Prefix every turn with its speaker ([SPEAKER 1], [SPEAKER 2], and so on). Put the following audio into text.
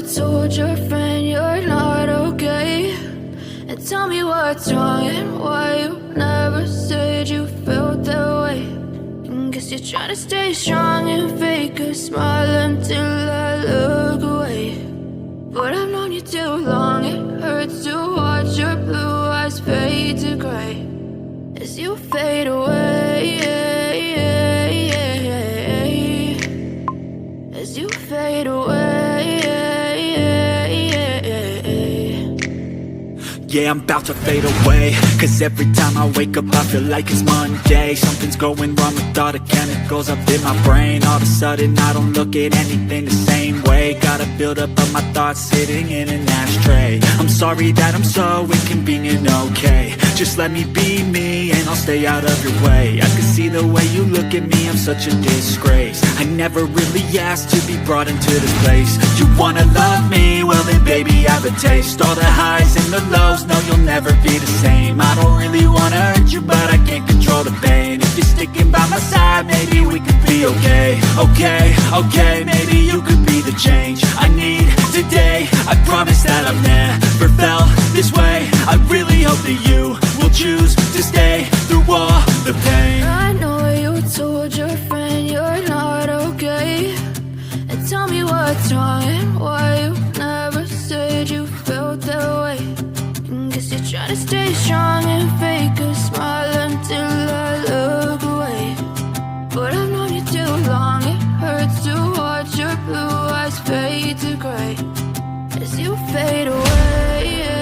[SPEAKER 1] told your friend you're not okay? And tell me what's wrong and why you never said you felt that way. And guess you're trying to stay strong and fake a smile until I look away. But I've known you too long, it hurts to watch your blue eyes fade to gray as you fade away, as you fade away.
[SPEAKER 2] Yeah, I'm about to fade away, cause every time I wake up I feel like it's Monday. Something's going wrong with all the chemicals up in my brain. All of a sudden I don't look at anything the same way. Got a build-up of my thoughts sitting in an ashtray. I'm sorry that I'm so inconvenient, okay? Just let me be me and I'll stay out of your way. I can see the way you look at me, I'm such a disgrace. I never really asked to be brought into this place. You wanna love me? Well then baby I have a taste. All the highs and the lows, no, you'll never be the same. I don't really wanna hurt you, but I can't control the pain. If you're sticking by my side, maybe we could be okay. Okay, maybe you could be the change I need today. I promise that I've never felt this way. I really hope that you will choose to stay through all the pain.
[SPEAKER 1] I know you told your friend you're not okay. And tell me what's wrong and why you never said you felt that way. Guess you're trying to stay strong and fake a smile until I look away. But I've known you too long, it hurts to watch your blue eyes fade to gray as you fade away.